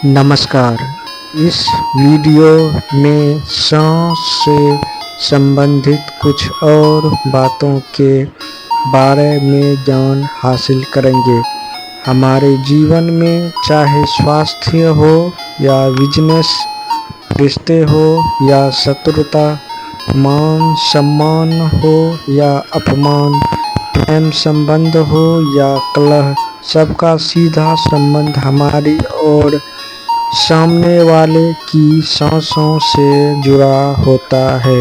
नमस्कार। इस वीडियो में सांस से संबंधित कुछ और बातों के बारे में ज्ञान हासिल करेंगे। हमारे जीवन में चाहे स्वास्थ्य हो या बिजनेस, रिश्ते हो या शत्रुता, मान सम्मान हो या अपमान, प्रेम संबंध हो या कलह, सबका सीधा संबंध हमारी और सामने वाले की सांसों से जुड़ा होता है।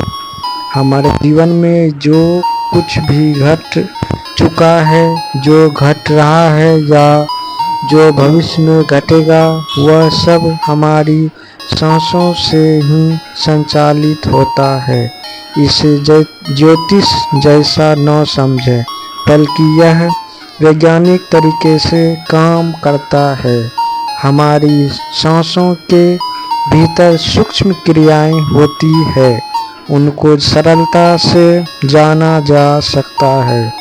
हमारे जीवन में जो कुछ भी घट चुका है, जो घट रहा है या जो भविष्य में घटेगा, वह सब हमारी सांसों से ही संचालित होता है। इसे ज्योतिष जैसा न समझें, बल्कि यह वैज्ञानिक तरीके से काम करता है। हमारी सांसों के भीतर सूक्ष्म क्रियाएं होती है, उनको सरलता से जाना जा सकता है।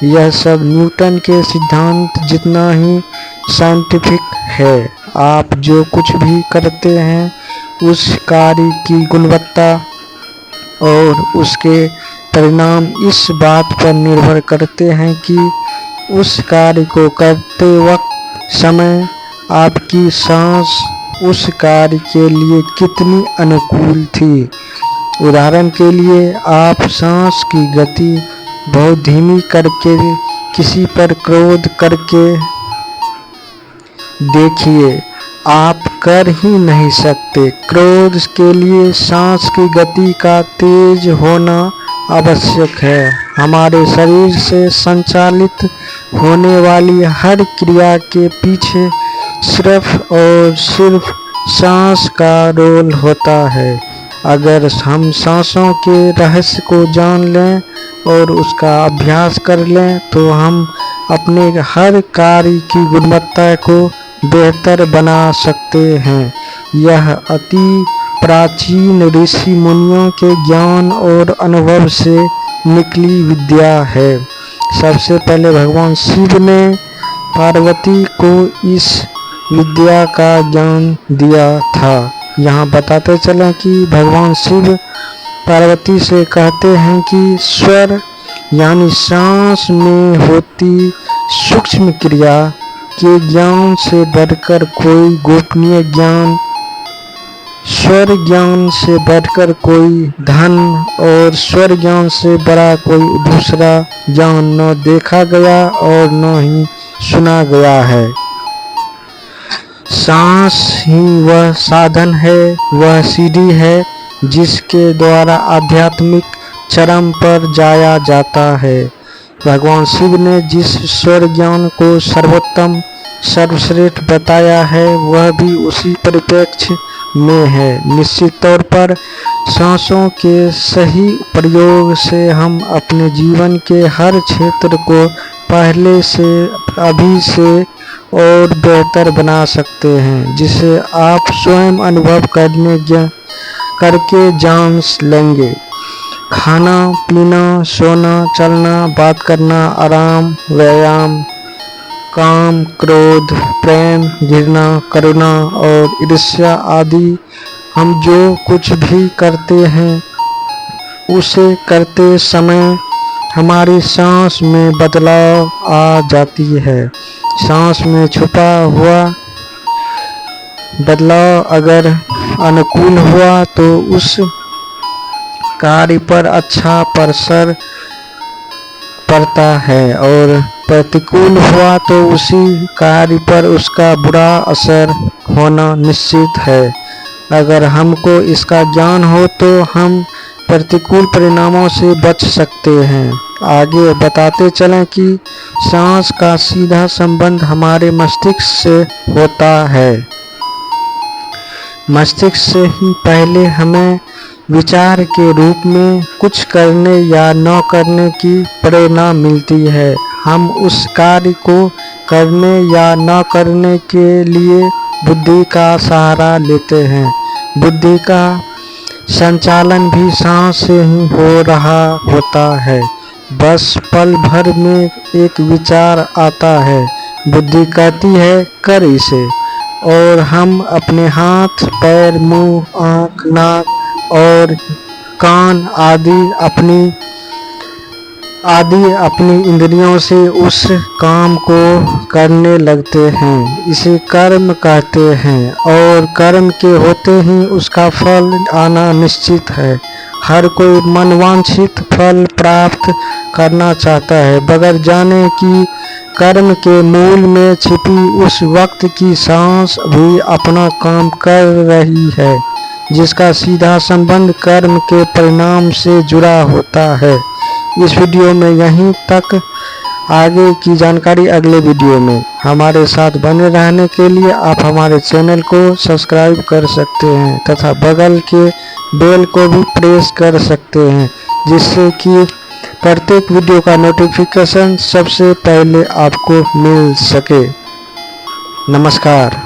यह सब न्यूटन के सिद्धांत जितना ही साइंटिफिक है। आप जो कुछ भी करते हैं, उस कार्य की गुणवत्ता और उसके परिणाम इस बात पर निर्भर करते हैं कि उस कार्य को करते वक्त समय आपकी सांस उस कार्य के लिए कितनी अनुकूल थी। उदाहरण के लिए, आप सांस की गति बहुत धीमी करके किसी पर क्रोध करके देखिए, आप कर ही नहीं सकते। क्रोध के लिए सांस की गति का तेज होना आवश्यक है। हमारे शरीर से संचालित होने वाली हर क्रिया के पीछे सिर्फ और सिर्फ सांस का रोल होता है। अगर हम सांसों के रहस्य को जान लें और उसका अभ्यास कर लें, तो हम अपने हर कार्य की गुणवत्ता को बेहतर बना सकते हैं। यह अति प्राचीन ऋषि मुनियों के ज्ञान और अनुभव से निकली विद्या है। सबसे पहले भगवान शिव ने पार्वती को इस विद्या का ज्ञान दिया था। यहाँ बताते चलें कि भगवान शिव पार्वती से कहते हैं कि स्वर यानी सांस में होती सूक्ष्म क्रिया के ज्ञान से बढ़कर कोई गोपनीय ज्ञान, स्वर ज्ञान से बढ़कर कोई धन और स्वर ज्ञान से बड़ा कोई दूसरा ज्ञान न देखा गया और न ही सुना गया है। सांस ही वह साधन है, वह सीढ़ी है जिसके द्वारा आध्यात्मिक चरम पर जाया जाता है। भगवान शिव ने जिस स्वर ज्ञान को सर्वोत्तम सर्वश्रेष्ठ बताया है, वह भी उसी परिप्रेक्ष्य में है। निश्चित तौर पर सांसों के सही प्रयोग से हम अपने जीवन के हर क्षेत्र को पहले से अभी से और बेहतर बना सकते हैं, जिसे आप स्वयं अनुभव करके जान लेंगे। खाना पीना, सोना, चलना, बात करना, आराम, व्यायाम, काम, क्रोध, प्रेम, घृणा, करुणा और ईर्ष्या आदि हम जो कुछ भी करते हैं, उसे करते समय हमारी सांस में बदलाव आ जाती है। सांस में छुपा हुआ बदलाव अगर अनुकूल हुआ तो उस कार्य पर अच्छा असर पड़ता है, और प्रतिकूल हुआ तो उसी कार्य पर उसका बुरा असर होना निश्चित है। अगर हमको इसका ज्ञान हो तो हम प्रतिकूल परिणामों से बच सकते हैं। आगे बताते चलें कि सांस का सीधा संबंध हमारे मस्तिष्क से होता है। मस्तिष्क से ही पहले हमें विचार के रूप में कुछ करने या न करने की प्रेरणा मिलती है। हम उस कार्य को करने या न करने के लिए बुद्धि का सहारा लेते हैं। बुद्धि का संचालन भी सांस से ही हो रहा होता है। बस पल भर में एक विचार आता है, बुद्धि कहती है कर इसे, और हम अपने हाथ, पैर, मुंह, आँख, नाक और कान आदि अपनी इंद्रियों से उस काम को करने लगते हैं। इसे कर्म कहते हैं और कर्म के होते ही उसका फल आना निश्चित है। हर कोई मनवांछित फल प्राप्त करना चाहता है, बगैर जाने कि कर्म के मूल में छिपी उस वक्त की सांस भी अपना काम कर रही है, जिसका सीधा संबंध कर्म के परिणाम से जुड़ा होता है। इस वीडियो में यहीं तक, आगे की जानकारी अगले वीडियो में। हमारे साथ बने रहने के लिए आप हमारे चैनल को सब्सक्राइब कर सकते हैं तथा बगल के बेल को भी प्रेस कर सकते हैं, जिससे कि प्रत्येक वीडियो का नोटिफिकेशन सबसे पहले आपको मिल सके। नमस्कार।